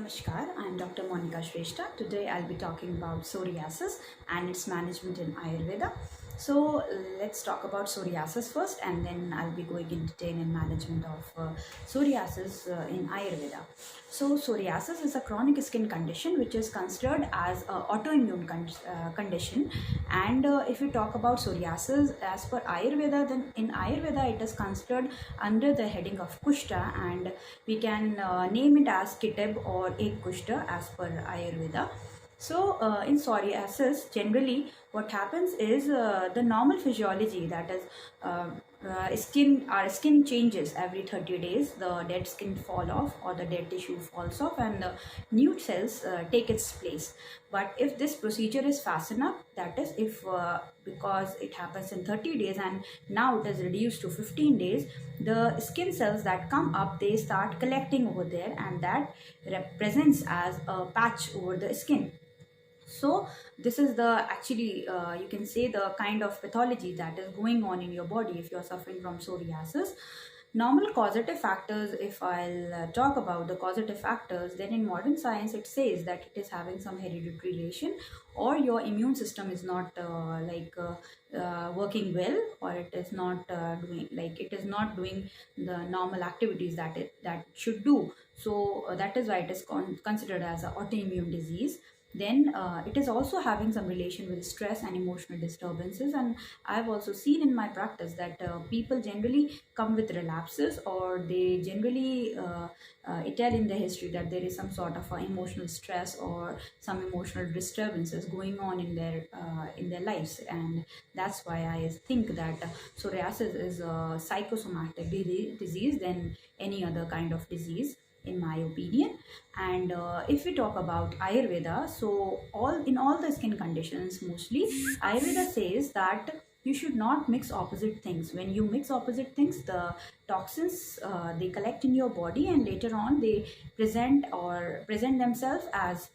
Namaskar, I am Dr. Monica Shrestha. Today I'll be talking about psoriasis and its management in Ayurveda. So let's talk about psoriasis first, and then I'll be going in detail in management of psoriasis in Ayurveda. So psoriasis is a chronic skin condition which is considered as an autoimmune condition. And if we talk about psoriasis as per Ayurveda, then in Ayurveda it is considered under the heading of Kushta, and we can name it as Kitab or Ek Kushta as per Ayurveda. So in psoriasis, generally what happens is the normal physiology, that is our skin changes every 30 days. The dead skin fall off or the dead tissue falls off and the new cells take its place. But if this procedure is fast enough, that is if because it happens in 30 days and now it is reduced to 15 days, the skin cells that come up, they start collecting over there, and that represents as a patch over the skin. So this is the actually you can say the kind of pathology that is going on in your body if you are suffering from psoriasis. Normal causative factors, if I'll talk about the causative factors, then in modern science it says that it is having some hereditary relation, or your immune system is not working well, or it is not doing the normal activities that it should do. So that is why it is considered as an autoimmune disease. Then it is also having some relation with stress and emotional disturbances, and I've also seen in my practice that people generally come with relapses, or they generally tell in their history that there is some sort of emotional stress or some emotional disturbances going on in their lives, and that's why I think that psoriasis is a psychosomatic disease than any other kind of disease, in my opinion. And if we talk about Ayurveda, so all the skin conditions, mostly Ayurveda says that you should not mix opposite things. When you mix opposite things, the toxins they collect in your body, and later on they present themselves as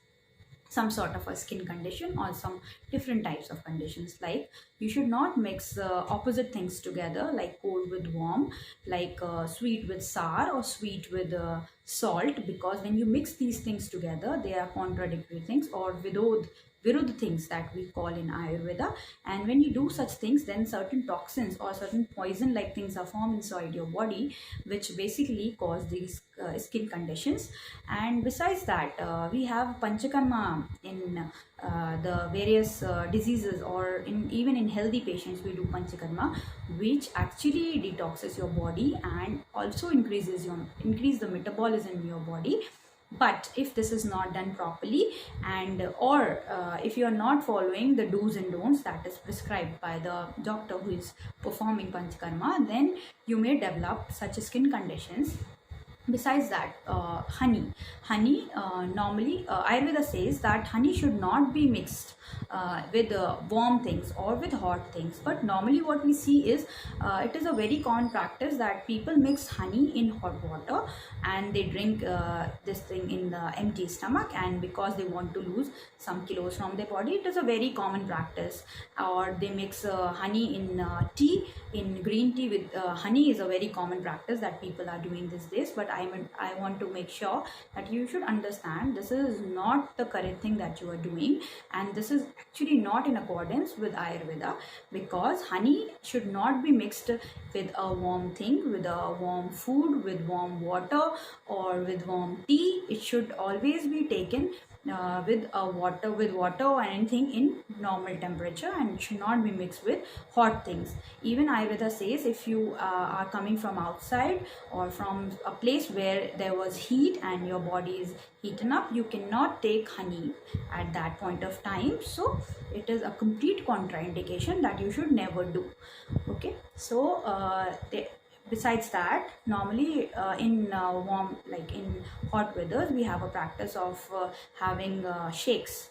some sort of a skin condition or some different types of conditions. Like, you should not mix opposite things together, like cold with warm, like sweet with sour, or sweet with salt, because when you mix these things together, they are contradictory things, or Viruddha things that we call in Ayurveda. And when you do such things, then certain toxins or certain poison like things are formed inside your body, which basically cause these skin conditions. And besides that, we have Panchakarma in the various diseases, or even in healthy patients we do Panchakarma, which actually detoxes your body and also increase the metabolism in your body. But if this is not done properly, and or if you are not following the do's and don'ts that is prescribed by the doctor who is performing Panchakarma, then you may develop such skin conditions. Besides that, honey normally Ayurveda says that honey should not be mixed with warm things or with hot things. But normally what we see is it is a very common practice that people mix honey in hot water and they drink this thing in the empty stomach, and because they want to lose some kilos from their body, it is a very common practice. Or they mix honey in tea, in green tea with honey is a very common practice that people are doing these days. But I want to make sure that you should understand this is not the correct thing that you are doing, and this is actually not in accordance with Ayurveda, because honey should not be mixed with a warm thing, with a warm food, with warm water, or with warm tea. It should always be taken with water or anything in normal temperature, and it should not be mixed with hot things. Even Ayurveda says if you are coming from outside or from a place where there was heat and your body is heaten up, you cannot take honey at that point of time. So it is a complete contraindication that you should never do. Okay, so besides that, normally in hot weathers, we have a practice of having shakes.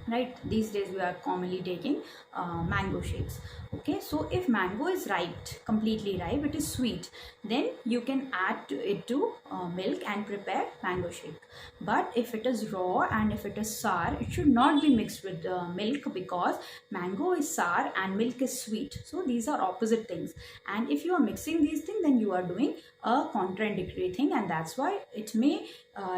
right? These days we are commonly taking mango shakes. Okay, so if mango is ripe, completely ripe, it is sweet, then you can add it to milk and prepare mango shake. But if it is raw and if it is sour, it should not be mixed with milk, because mango is sour and milk is sweet, so these are opposite things. And if you are mixing these things, then you are doing a contradictory thing, and that's why it may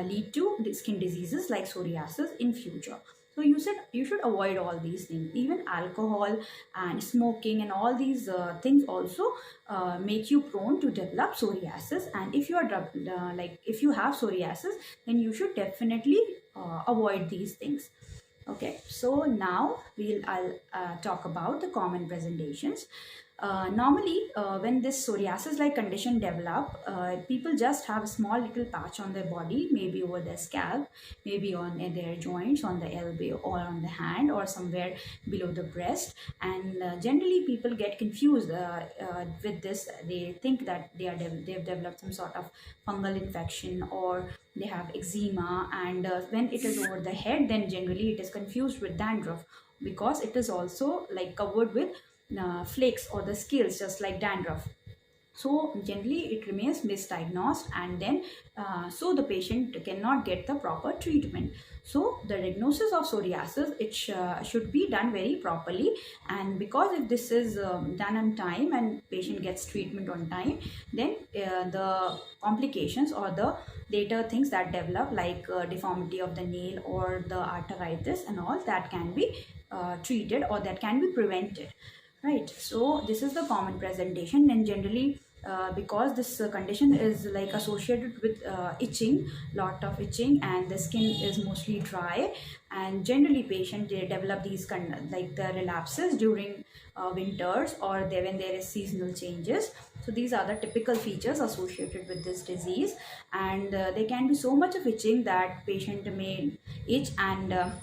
lead to skin diseases like psoriasis in future. So you should avoid all these things. Even alcohol and smoking and all these things also make you prone to develop psoriasis. And if you are if you have psoriasis, then you should definitely avoid these things. Okay, so now I'll talk about the common presentations. Normally, when this psoriasis like condition develop, people just have a small little patch on their body, maybe over their scalp, maybe on their joints, on the elbow or on the hand or somewhere below the breast. And generally people get confused with this. They think that they've developed some sort of fungal infection, or they have eczema. And when it is over the head, then generally it is confused with dandruff, because it is also like covered with flakes or the scales, just like dandruff. So generally it remains misdiagnosed, and then so the patient cannot get the proper treatment. So the diagnosis of psoriasis, it should be done very properly. And because if this is done on time and patient gets treatment on time, then the complications or the later things that develop, like deformity of the nail or the arthritis and all, that can be treated, or that can be prevented, right? So this is the common presentation. And generally because this condition is like associated with itching, lot of itching, and the skin is mostly dry, and generally patient they develop these like the relapses during winters, or when there is seasonal changes. So these are the typical features associated with this disease. And there can be so much of itching that patient may itch, and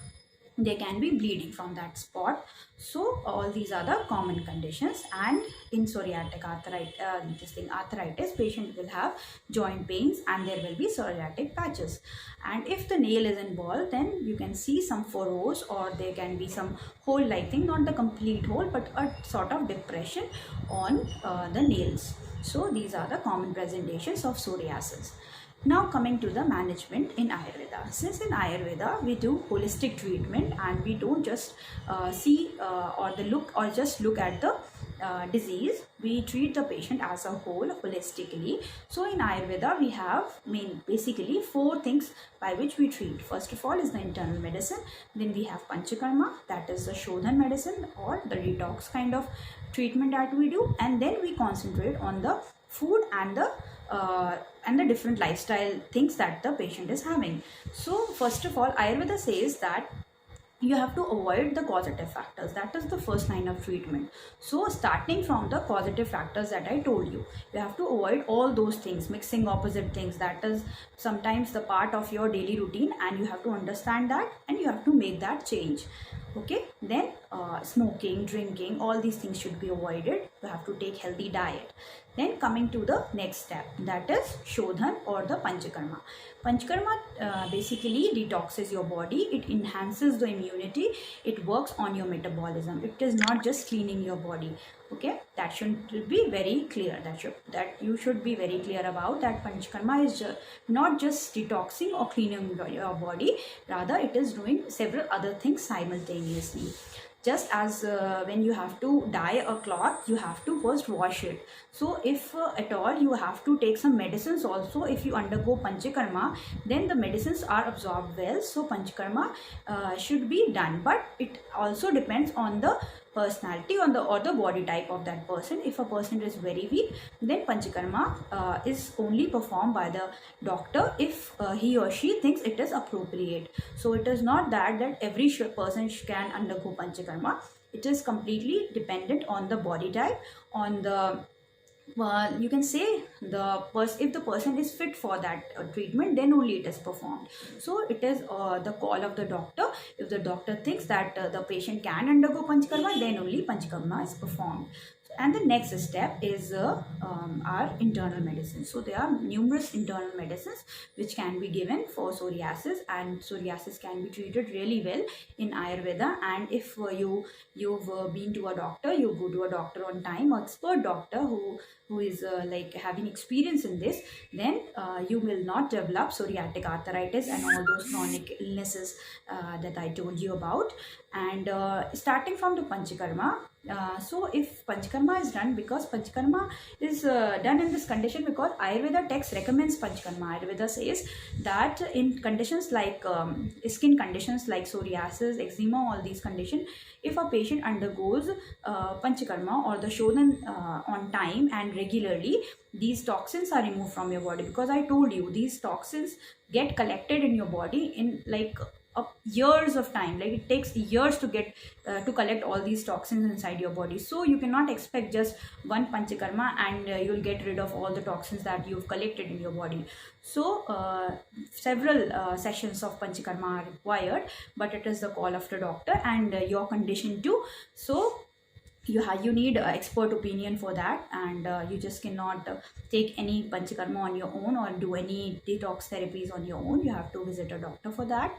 they can be bleeding from that spot. So all these are the common conditions. And in psoriatic arthritis, patient will have joint pains, and there will be psoriatic patches. And if the nail is involved, then you can see some furrows, or there can be some hole like thing, not the complete hole, but a sort of depression on the nails. So these are the common presentations of psoriasis. Now coming to the management in Ayurveda. Since in Ayurveda we do holistic treatment, and we don't just see or just look at the disease, we treat the patient as a whole holistically. So in Ayurveda we have basically 4 things by which we treat. First of all is the internal medicine, then we have Panchakarma, that is the Shodhan medicine or the detox kind of treatment that we do, and then we concentrate on the food and the different lifestyle things that the patient is having. So first of all, Ayurveda says that you have to avoid the causative factors. That is the first line of treatment. So starting from the causative factors that I told you, you have to avoid all those things, mixing opposite things. That is sometimes the part of your daily routine, and you have to understand that, and you have to make that change. Okay, then smoking, drinking, all these things should be avoided. You have to take healthy diet. Then coming to the next step, that is Shodhan or the Panchakarma. Panchakarma basically detoxes your body, it enhances the immunity, it works on your metabolism. It is not just cleaning your body. Okay, that should be very clear. That you should be very clear about that. Panchakarma is not just detoxing or cleaning your body, rather it is doing several other things simultaneously. Just as when you have to dye a cloth, you have to first wash it. So if at all you have to take some medicines also, if you undergo Panchakarma, then the medicines are absorbed well. So Panchakarma should be done, but it also depends on the personality or the body type of that person. If a person is very weak, then Panchakarma is only performed by the doctor if he or she thinks it is appropriate. So it is not that every person can undergo Panchakarma. It is completely dependent on the body type, on the you can say if the person is fit for that treatment, then only it is performed. So it is the call of the doctor. If the doctor thinks that the patient can undergo Panchakarma, then only Panchakarma is performed. And the next step is our internal medicine. So there are numerous internal medicines which can be given for psoriasis, and psoriasis can be treated really well in Ayurveda. And if you've been to a doctor, you go to a doctor on time, or expert doctor who is like having experience in this, then you will not develop psoriatic arthritis and all those chronic illnesses that I told you about. And starting from the Panchakarma, so if Panchakarma is done, because Panchakarma is done in this condition because Ayurveda text recommends Panchakarma. Ayurveda says that in conditions like skin conditions like psoriasis, eczema, all these conditions, if a patient undergoes Panchakarma or the Shodhan on time and regularly, these toxins are removed from your body. Because I told you, these toxins get collected in your body in like years of time. Like it takes years to get to collect all these toxins inside your body. So you cannot expect just one Panchakarma and you'll get rid of all the toxins that you've collected in your body. So several sessions of Panchakarma are required, but it is the call of the doctor and your condition too. So you need expert opinion for that, and you just cannot take any Panchakarma on your own or do any detox therapies on your own. You have to visit a doctor for that.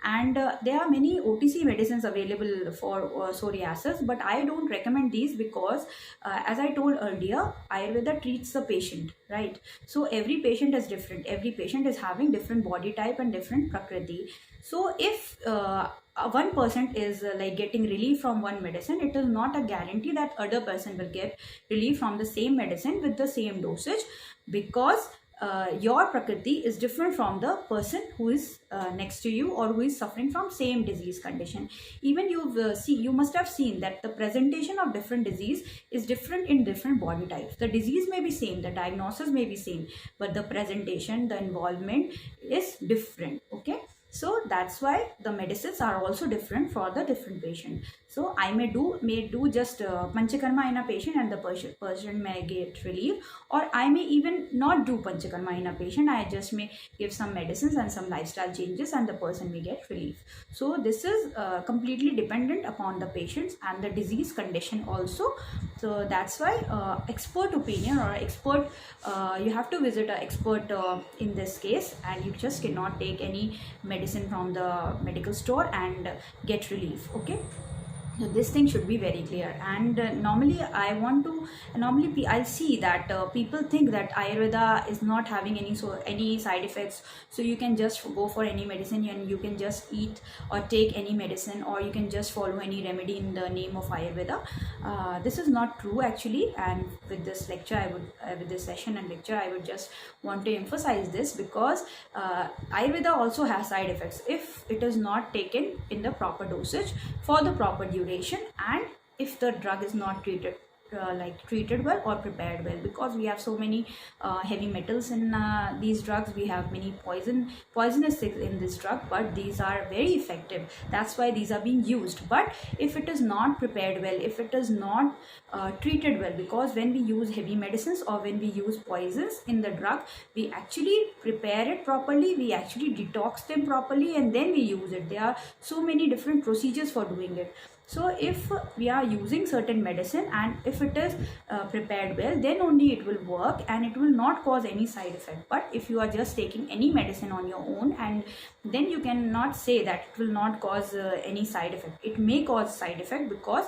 And there are many OTC medicines available for psoriasis, but I don't recommend these because as I told earlier, Ayurveda treats the patient, right? So every patient is different, every patient is having different body type and different prakriti. So if 1% is like getting relief from one medicine, it is not a guarantee that other person will get relief from the same medicine with the same dosage, because your prakriti is different from the person who is next to you or who is suffering from same disease condition. Even you must have seen that the presentation of different disease is different in different body types. The disease may be same, the diagnosis may be same, but the presentation, the involvement is different. Okay, so that's why the medicines are also different for the different patient. So I may do just Panchakarma in a patient and the person may get relief, or I may even not do Panchakarma in a patient. I just may give some medicines and some lifestyle changes and the person may get relief. So this is completely dependent upon the patients and the disease condition also. So that's why expert opinion or expert, you have to visit an expert in this case, and you just cannot take any medicine from the medical store and get relief. Okay, so this thing should be very clear. And normally I'll see that people think that Ayurveda is not having any side effects, so you can just go for any medicine and you can just eat or take any medicine, or you can just follow any remedy in the name of Ayurveda. This is not true actually, and with this lecture with this session and lecture, I would just want to emphasize this, because Ayurveda also has side effects if it is not taken in the proper dosage for the proper duration, and if the drug is not treated well or prepared well, because we have so many heavy metals in these drugs. We have many poisonous things in this drug, but these are very effective. That's why these are being used. But if it is not prepared well, if it is not treated well, because when we use heavy medicines or when we use poisons in the drug, we actually prepare it properly, we actually detox them properly, and then we use it. There are so many different procedures for doing it. So if we are using certain medicine and if it is prepared well, then only it will work and it will not cause any side effect. But if you are just taking any medicine on your own, and then you cannot say that it will not cause any side effect. It may cause side effect because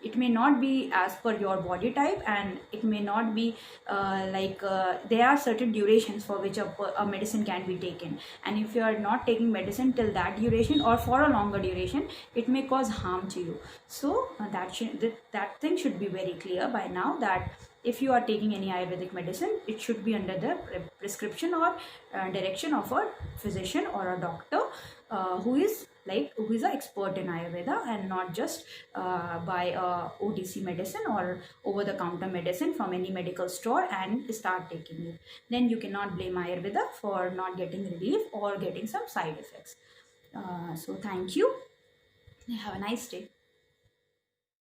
it may not be as per your body type, and it may not be there are certain durations for which a medicine can be taken, and if you are not taking medicine till that duration or for a longer duration, it may cause harm to you. So that thing should be very clear by now, that if you are taking any Ayurvedic medicine, it should be under the prescription or direction of a physician or a doctor who is an expert in Ayurveda, and not just buy OTC medicine or over-the-counter medicine from any medical store and start taking it. Then you cannot blame Ayurveda for not getting relief or getting some side effects. So thank you. Have a nice day.